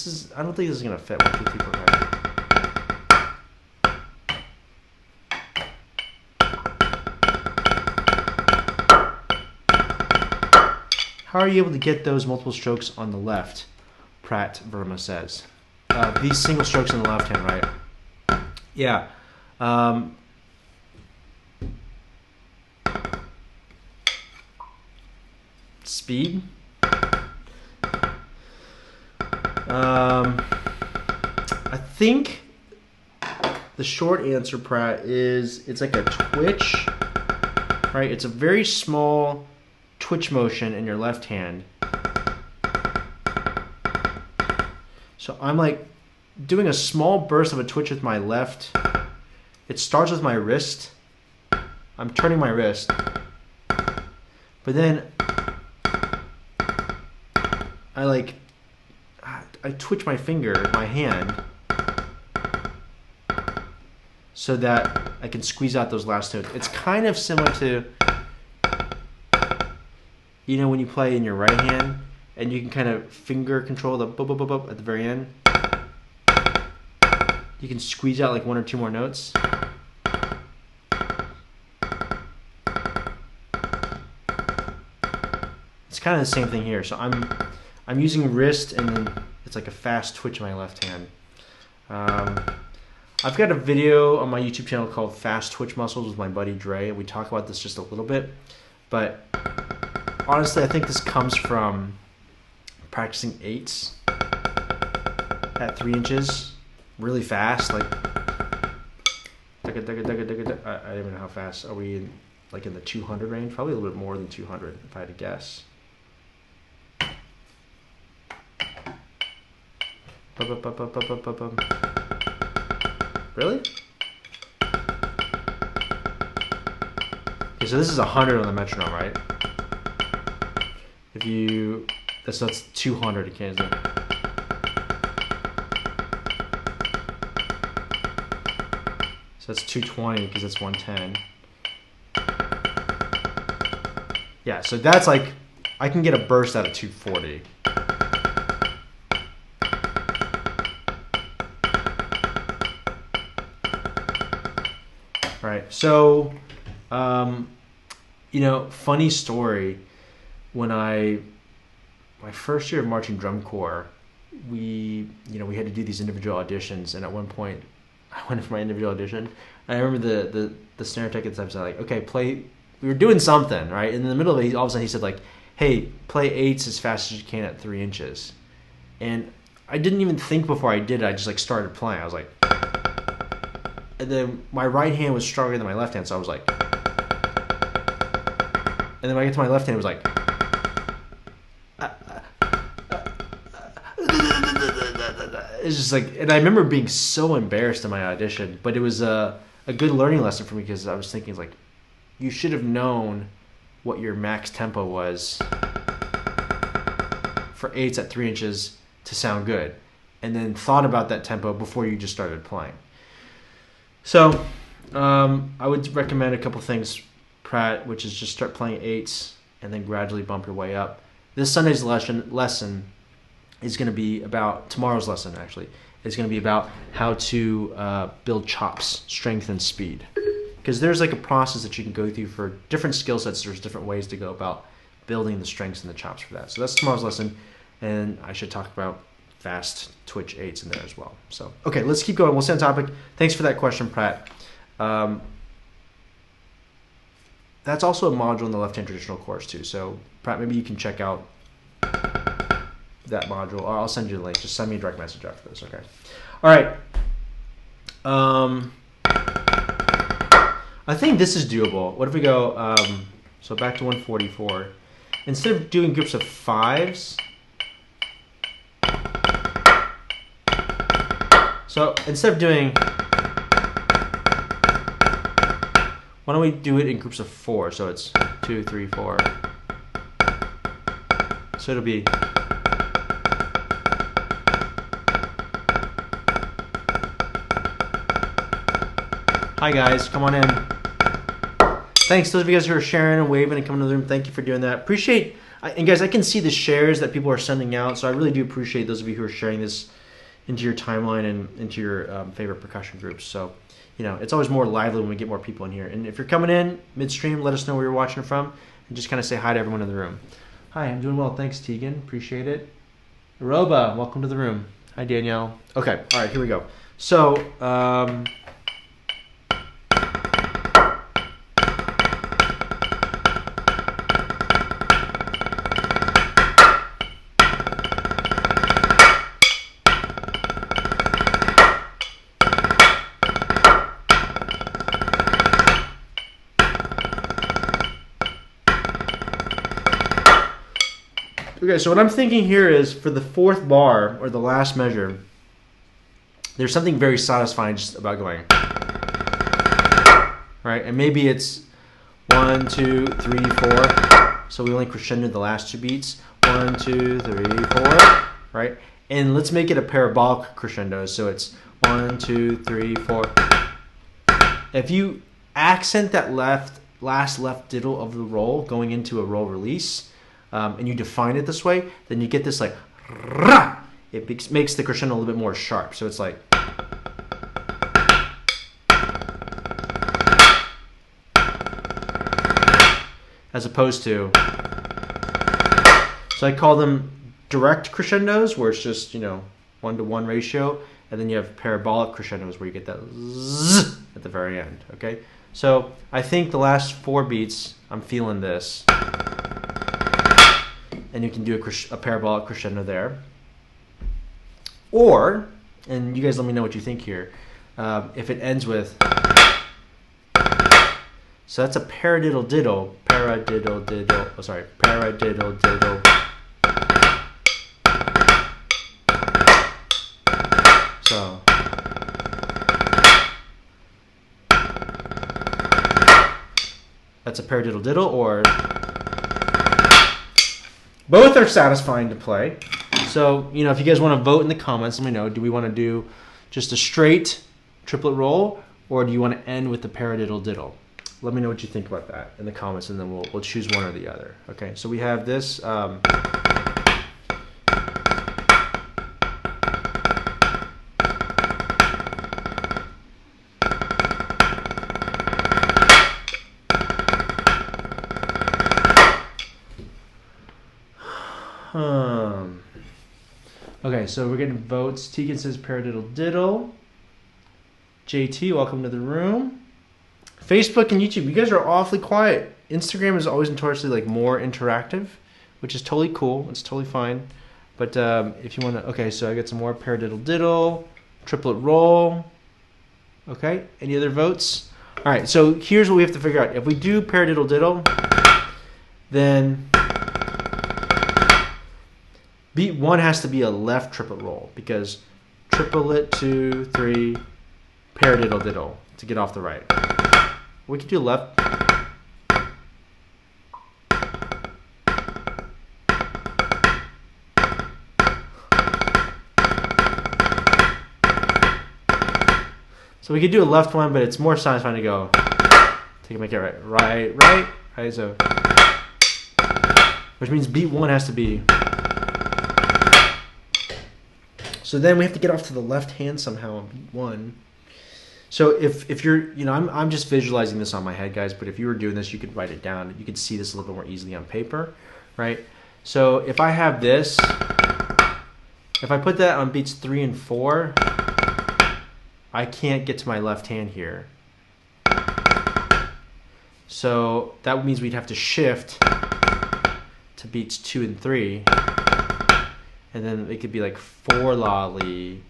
this is, I don't think this is gonna fit. 1, 2, 3, 4, 5. How are you able to get those multiple strokes on the left? Pratt Verma says. These single strokes on the left hand, right? Yeah. Speed. I think the short answer, Pratt, is it's like a twitch, right? It's a very small twitch motion in your left hand. So I'm like doing a small burst of a twitch with my left. It starts with my wrist. I'm turning my wrist. But then I twitch my finger, my hand, so that I can squeeze out those last notes. It's kind of similar to, you know, when you play in your right hand and you can kind of finger control the boop, boop, boop, boop at the very end. You can squeeze out like 1 or 2 more notes. It's kind of the same thing here. So I'm using wrist, and then it's like a fast twitch in my left hand. I've got a video on my YouTube channel called Fast Twitch Muscles with my buddy Dre. We talk about this just a little bit, but honestly, I think this comes from practicing 8s at 3 inches really fast. Like, I don't even know how fast. Are we like in the 200 range? Probably a little bit more than 200 if I had to guess. Really? Okay, so this is 100 on the metronome, right? If you, that's 200 again, isn't it? So that's 220 because it's 110. Yeah, so that's like, I can get a burst out of 240. Right. So, you know, funny story. When my first year of marching drum corps, we had to do these individual auditions, and at one point, I went for my individual audition. And I remember the snare tech at the time said, like, okay, play. We were doing something, right? And in the middle of it, all of a sudden he said, like, hey, play 8s as fast as you can at 3 inches. And I didn't even think before I did it. I just like started playing. I was like, and then my right hand was stronger than my left hand, so I was like, and then when I get to my left hand, it was like, it's just like, and I remember being so embarrassed in my audition, but it was a good learning lesson for me, because I was thinking, like, you should have known what your max tempo was for 8s at 3 inches to sound good, and then thought about that tempo before you just started playing. So, I would recommend a couple things, Pratt, which is just start playing 8s and then gradually bump your way up. This Sunday's lesson is going to be about, tomorrow's lesson actually, is going to be about how to build chops, strength, and speed. Because there's like a process that you can go through for different skill sets. There's different ways to go about building the strengths and the chops for that. So that's tomorrow's lesson, and I should talk about fast twitch 8s in there as well. So, okay, let's keep going. We'll stay on topic. Thanks for that question, Pratt. That's also a module in the left-hand traditional course too. So, Pratt, maybe you can check out that module, or I'll send you the link. Just send me a direct message after this, okay? All right. I think this is doable. What if we go, so back to 144. Instead of doing groups of 5s, so instead of doing, why don't we do it in groups of 4? So it's 2, 3, 4. So it'll be, hi guys, come on in. Thanks those of you guys who are sharing and waving and coming to the room. Thank you for doing that. Appreciate And guys, I can see the shares that people are sending out, so I really do appreciate those of you who are sharing this into your timeline and into your favorite percussion groups. So, it's always more lively when we get more people in here. And if you're coming in midstream, let us know where you're watching from, and just kind of say hi to everyone in the room. Hi, I'm doing well. Thanks, Tegan. Appreciate it. Aroba, welcome to the room. Hi, Danielle. Okay, all right, here we go. So, okay, so what I'm thinking here is for the fourth bar, or the last measure, there's something very satisfying just about going, right? And maybe it's 1, 2, 3, 4. So we only crescendo the last 2 beats. 1, 2, 3, 4, right? And let's make it a parabolic crescendo. So it's 1, 2, 3, 4. If you accent that last left diddle of the roll going into a roll release, and you define it this way, then you get this like, it makes the crescendo a little bit more sharp. So it's like, as opposed to, so I call them direct crescendos, where it's just 1-to-1 ratio, and then you have parabolic crescendos where you get that zzz at the very end. Okay, so I think the last 4 beats, I'm feeling this. And you can do a parabolic crescendo there. Or, and you guys let me know what you think here, if it ends with, so that's a paradiddle diddle, paradiddle diddle, paradiddle diddle. So, that's a paradiddle diddle, or both are satisfying to play. So, if you guys want to vote in the comments, let me know. Do we want to do just a straight triplet roll, or do you want to end with the paradiddle diddle? Let me know what you think about that in the comments, and then we'll choose one or the other. Okay, so we have this. Okay, so we're getting votes. Tegan says paradiddle diddle. JT, welcome to the room. Facebook and YouTube, you guys are awfully quiet. Instagram is always notoriously more interactive, which is totally cool. It's totally fine. But if you want to, okay, so I got some more paradiddle diddle, triplet roll. Okay, any other votes? All right, so here's what we have to figure out. If we do paradiddle diddle, then beat 1 has to be a left triplet roll, because triplet 2, 3, paradiddle diddle to get off the right. We could do left. So we could do a left one, but it's more satisfying to go. Take make it right. So, which means beat 1 has to be. So then we have to get off to the left hand somehow on beat 1. So if you're, I'm just visualizing this on my head, guys, but if you were doing this, you could write it down. You could see this a little bit more easily on paper, right? So if I have this, if I put that on beats 3 and 4, I can't get to my left hand here. So that means we'd have to shift to beats 2 and 3. And then it could be like 4 lolly,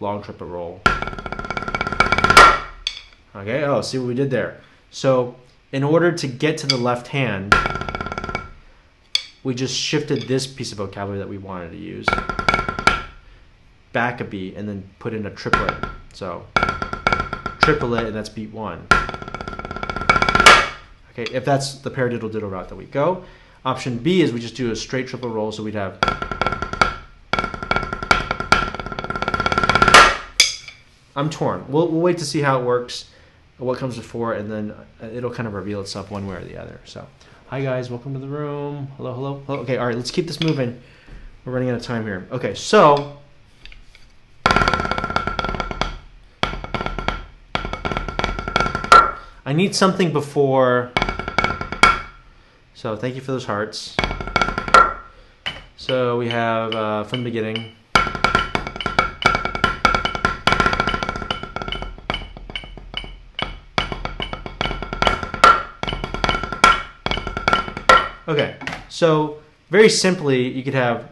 long triplet roll. Okay, oh, see what we did there. So in order to get to the left hand, we just shifted this piece of vocabulary that we wanted to use back a beat and then put in a triplet. So triplet, and that's beat 1. Okay, if that's the paradiddle diddle route that we go. Option B is we just do a straight triplet roll, so we'd have. I'm torn. We'll wait to see how it works, what comes before, and then it'll kind of reveal itself one way or the other. So, Hi guys, welcome to the room. Hello, hello, hello. Okay, all right, let's keep this moving. We're running out of time here. Okay, so I need something before. So thank you for those hearts. So we have from the beginning. Okay, so very simply, you could have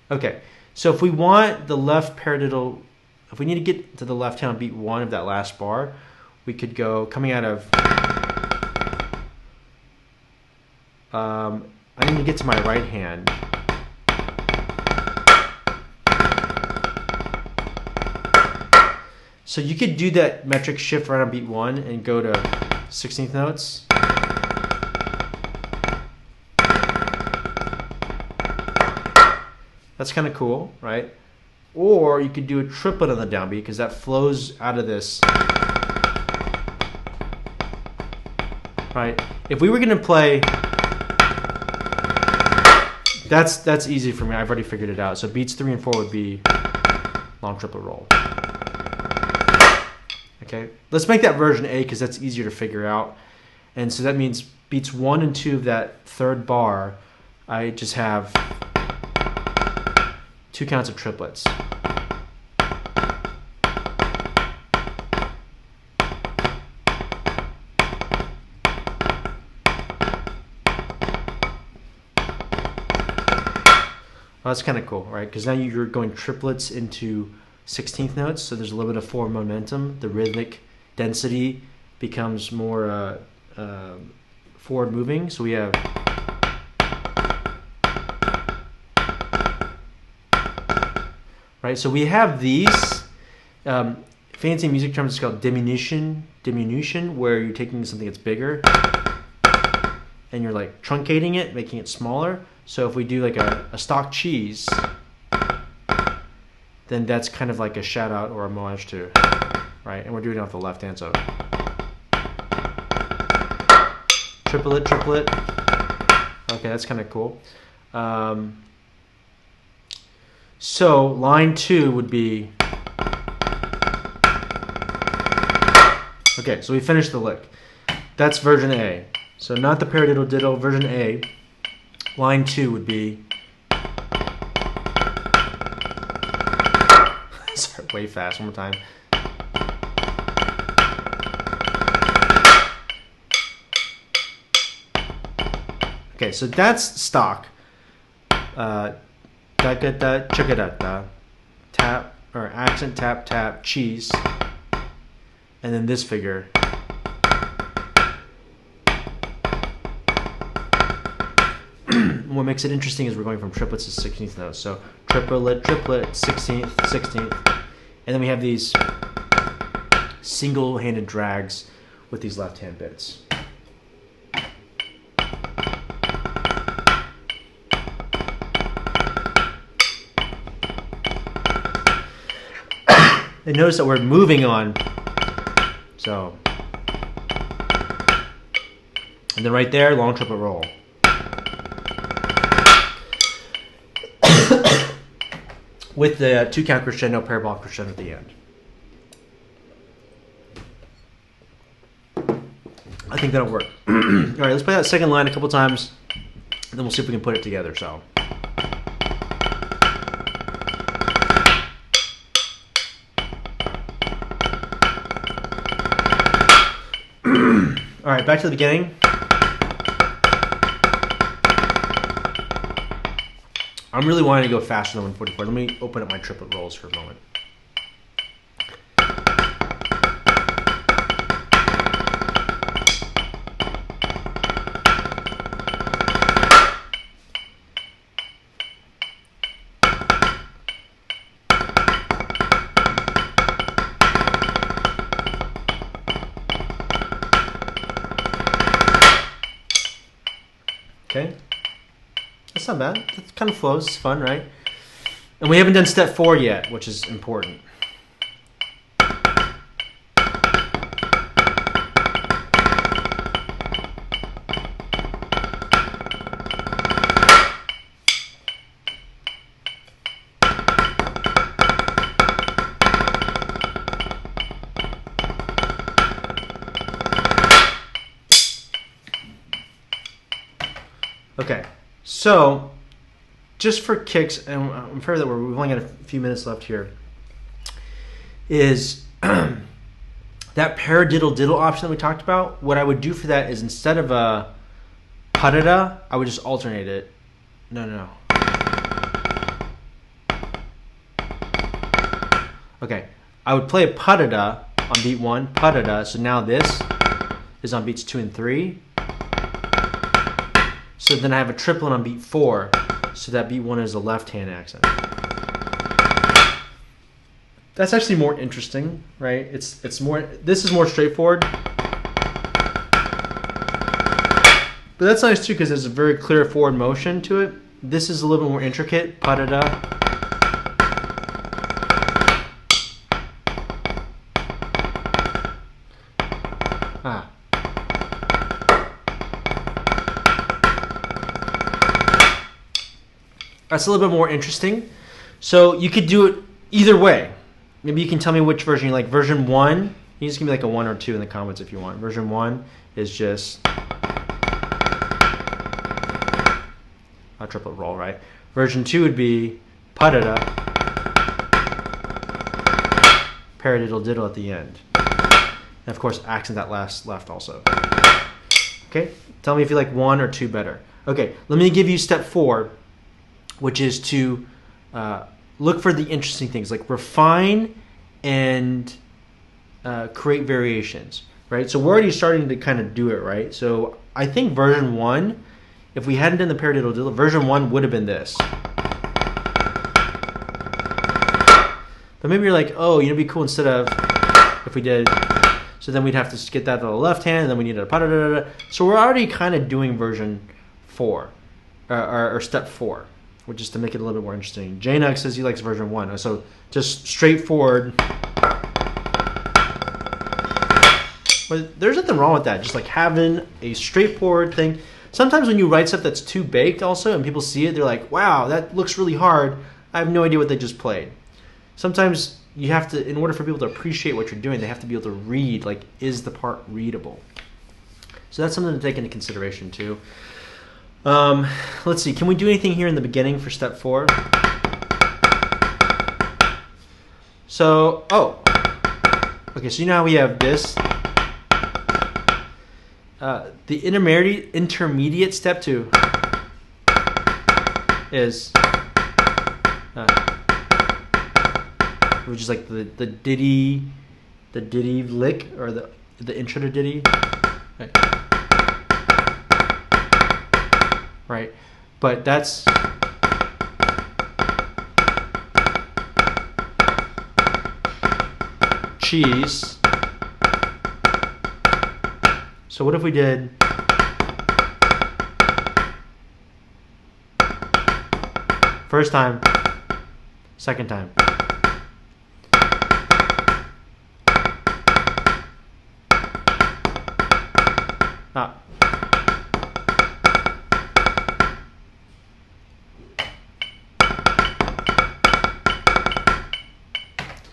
Okay, so if we want the left paradiddle, if we need to get to the left hand on beat 1 of that last bar, we could go coming out of. I need to get to my right hand. So you could do that metric shift right on beat 1 and go to 16th notes. That's kind of cool, right? Or you could do a triplet on the downbeat because that flows out of this. Right? If we were going to play, that's easy for me. I've already figured it out. So beats 3 and 4 would be long triplet roll. Okay, let's make that version A because that's easier to figure out. And so that means beats 1 and 2 of that third bar, I just have 2 counts of triplets. Well, that's kind of cool, right? Because now you're going triplets into 16th notes, so there's a little bit of forward momentum. The rhythmic density becomes more forward moving. So we have right. So we have these fancy music terms. It's called diminution, where you're taking something that's bigger and you're like truncating it, making it smaller. So if we do like a stock cheese, then that's kind of like a shout out or a homage to, right? And we're doing it off the left hand, so triplet, triplet. Okay, that's kind of cool. So line 2 would be, okay, so we finished the lick. That's version A. So not the paradiddle diddle, version A. Line 2 would be, sorry, way fast, one more time. Okay, so that's stock. Da da da chicka da da, tap or accent tap tap cheese, and then this figure. What makes it interesting is we're going from triplets to 16th notes. So triplet, triplet, 16th, 16th. And then we have these single-handed drags with these left-hand bits. And notice that we're moving on. So, and then right there, long triplet roll. With the 2 count crescendo, parabolic crescendo at the end. I think that'll work. All right, let's play that second line a couple times, and then we'll see if we can put it together. So. All right, back to the beginning. I'm really wanting to go faster than 144. Let me open up my triplet rolls for a moment. Okay, that's not bad. That kind of flows. It's fun, right? And we haven't done step 4 yet, which is important. Okay, so just for kicks, and I'm afraid that we've only got a few minutes left here, is that paradiddle diddle option that we talked about. What I would do for that is instead of a pa-da-da, I would just alternate it. No. Okay, I would play a pa-da-da on beat 1, pa-da-da, so now this is on beats 2 and 3. So then I have a triplet on beat 4, so that beat 1 is a left-hand accent. That's actually more interesting, right? It's more. This is more straightforward, but that's nice too because there's a very clear forward motion to it. This is a little bit more intricate. Pa-da-da. Ah. That's a little bit more interesting. So you could do it either way. Maybe you can tell me which version you like. Version 1, you can just give me like a 1 or 2 in the comments if you want. Version 1 is just a triplet roll, right? Version 2 would be pa-da-da, paradiddle diddle at the end. And of course, accent that last left also. Okay, tell me if you like 1 or 2 better. Okay, let me give you step 4, which is to look for the interesting things, like refine and create variations, right? So we're already starting to kind of do it, right? So I think version 1, if we hadn't done the paradiddle diddle, version 1 would have been this. But maybe you're like, oh, it'd be cool instead of if we did. So then we'd have to get that to the left hand, and then we need a pa-da-da-da-da. So we're already kind of doing version 4, or step 4. Which is to make it a little bit more interesting. J-Nug says he likes version 1. So just straightforward. But there's nothing wrong with that. Just like having a straightforward thing. Sometimes when you write stuff that's too baked also and people see it, they're like, wow, that looks really hard. I have no idea what they just played. Sometimes you have to, in order for people to appreciate what you're doing, they have to be able to read, like, is the part readable? So that's something to take into consideration too. Let's see. Can we do anything here in the beginning for step 4? So, okay. So you know how we have this. The intermediate step 2 is which is like the ditty lick or the intro to ditty. Right. Right, but that's cheese. So what if we did first time, second time? Ah.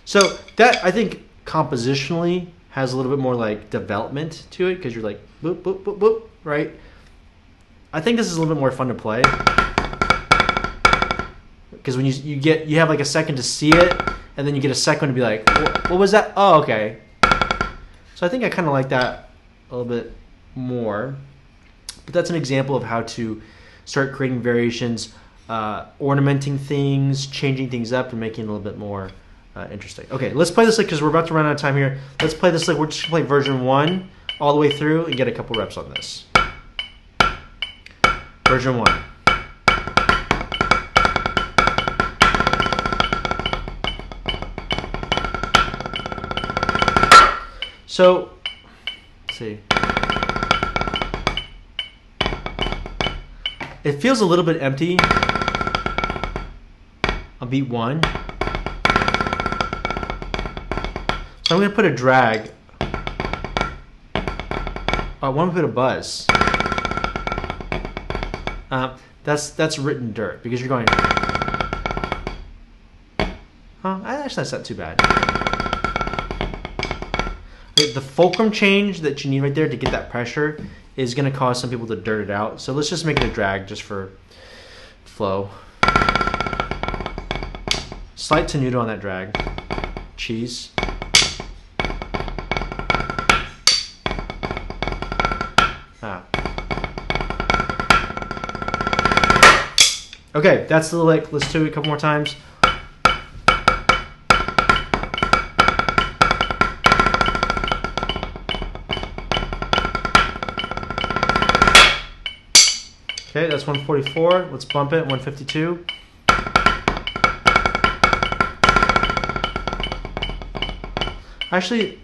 So that, I think, compositionally has a little bit more like development to it because you're like boop boop boop boop, right? I think this is a little bit more fun to play because when you have like a second to see it and then you get a second to be like, what was that? Oh, okay. So I think I kind of like that a little bit more. But that's an example of how to start creating variations, ornamenting things, changing things up, and making it a little bit more interesting. Okay, let's play this like because we're about to run out of time here. Let's play this like we're just gonna play version 1 all the way through and get a couple reps on this. Version 1. So, let's see. It feels a little bit empty on beat 1. So I'm going to put a drag. I want to put a buzz. That's written dirt because you're going. Actually, that's not too bad. The fulcrum change that you need right there to get that pressure is going to cause some people to dirt it out. So let's just make it a drag just for flow. Slight tenuto on that drag. Cheese. Okay, that's the lick. Let's do it a couple more times. Okay, that's 144. Let's bump it, 152. Actually,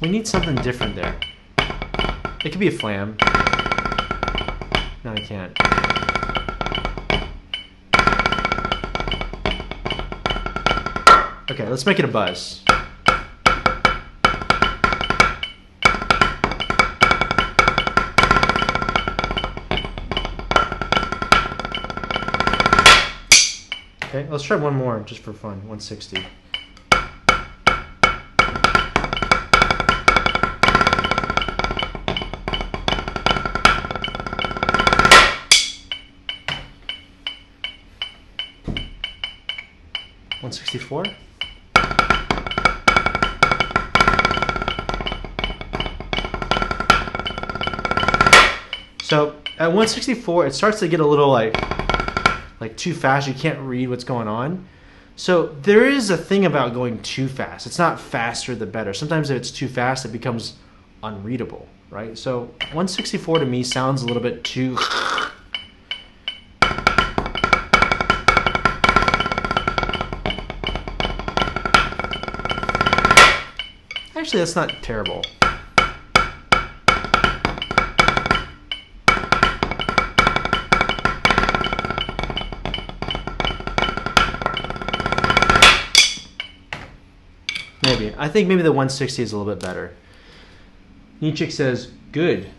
we need something different there. It could be a flam. No, I can't. Okay, let's make it a buzz. Okay, let's try one more just for fun. 160. $164. So at 164, it starts to get a little like too fast. You can't read what's going on. So there is a thing about going too fast. It's not faster the better. Sometimes if it's too fast, it becomes unreadable, right? So 164 to me sounds a little bit too. Actually, that's not terrible. Maybe. I think maybe the 160 is a little bit better. Nietzsche says, good.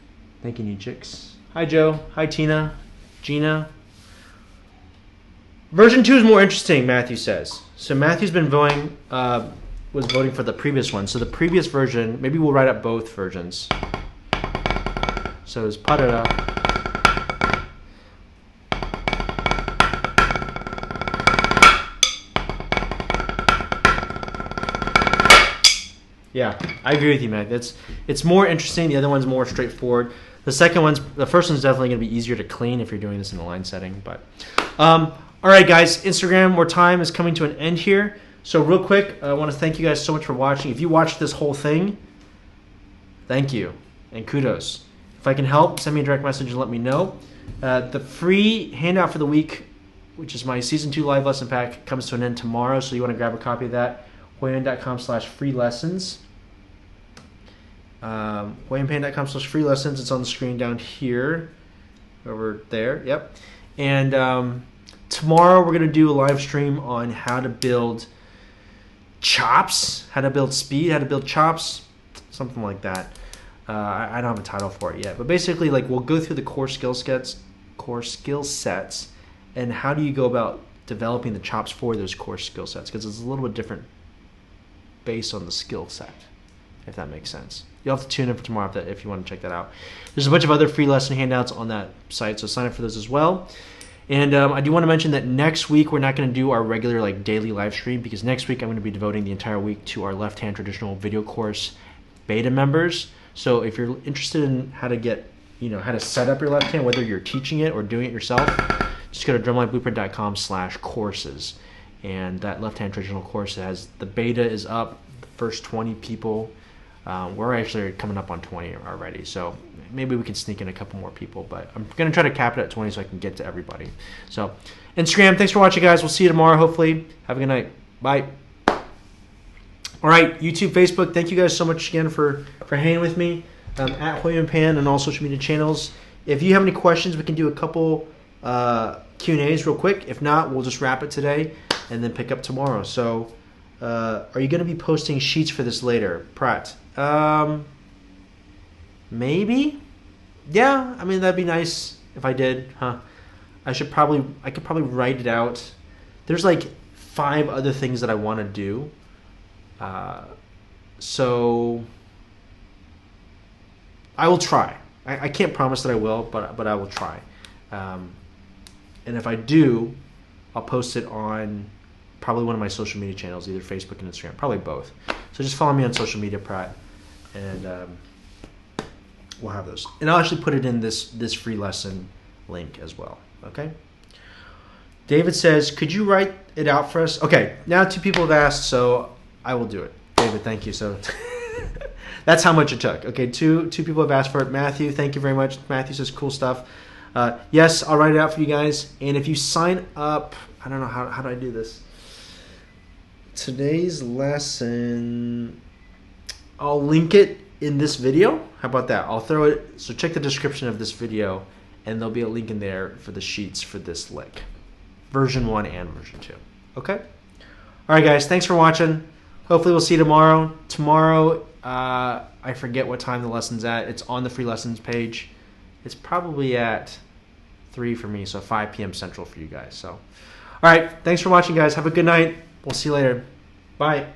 Thank you, Nietzsche. Hi, Joe. Hi, Tina. Gina. Version 2 is more interesting, Matthew says. So Matthew's been voting, was voting for the previous one. So the previous version, maybe we'll write up both versions. So it's Parara. Yeah, I agree with you, Matt. It's more interesting. The other one's more straightforward. The first one's definitely going to be easier to clean if you're doing this in the line setting. But all right, guys, Instagram, more time is coming to an end here. So real quick, I want to thank you guys so much for watching. If you watched this whole thing, thank you and kudos. If I can help, send me a direct message and let me know. The free handout for the week, which is my Season 2 live lesson pack, comes to an end tomorrow. So you want to grab a copy of that. HuiYuan.com/free lessons. HuiYuanPayne.com/free lessons. It's on the screen down here, over there. Yep. And tomorrow we're going to do a live stream on how to build chops, how to build speed, how to build chops, something like that. I don't have a title for it yet, but basically, like, we'll go through the core skill sets, and how do you go about developing the chops for those core skill sets, because it's a little bit different based on the skill set, if that makes sense. You'll have to tune in for tomorrow if you want to check that out. There's a bunch of other free lesson handouts on that site, so sign up for those as well. And I do want to mention that next week we're not going to do our regular daily live stream, because next week I'm going to be devoting the entire week to our left-hand traditional video course beta members. So if you're interested in how to get, how to set up your left hand, whether you're teaching it or doing it yourself, just go to drumlineblueprint.com/courses. And that left-hand traditional course the beta is up. The first 20 people, we're actually coming up on 20 already. So maybe we can sneak in a couple more people, but I'm going to try to cap it at 20 so I can get to everybody. So Instagram, thanks for watching, guys. We'll see you tomorrow, hopefully. Have a good night. Bye. All right, YouTube, Facebook, thank you guys so much again for hanging with me at HuiYuan Pan and all social media channels. If you have any questions, we can do a couple Q&As real quick. If not, we'll just wrap it today and then pick up tomorrow. So are you going to be posting sheets for this later, Pratt? Maybe. Yeah, I mean, that'd be nice if I did, huh? I could probably write it out. There's like 5 other things that I want to do. So I will try. I can't promise that I will, but I will try. And if I do, I'll post it on probably one of my social media channels, either Facebook and Instagram, probably both. So just follow me on social media, Pratt, and we'll have those. And I'll actually put it in this free lesson link as well. Okay. David says, could you write it out for us? Okay. Now 2 people have asked, so I will do it. David, thank you. So that's how much it took. Okay. Two people have asked for it. Matthew, thank you very much. Matthew says cool stuff. Yes, I'll write it out for you guys. And if you sign up, I don't know how do I do this? Today's lesson, I'll link it in this video. How about that? I'll throw it. So check the description of this video, and there'll be a link in there for the sheets for this lick, version 1 and version 2. Okay. All right, guys. Thanks for watching. Hopefully, we'll see you tomorrow. Tomorrow, I forget what time the lesson's at. It's on the free lessons page. It's probably at 3 for me, so 5 p.m. Central for you guys. So, all right. Thanks for watching, guys. Have a good night. We'll see you later. Bye.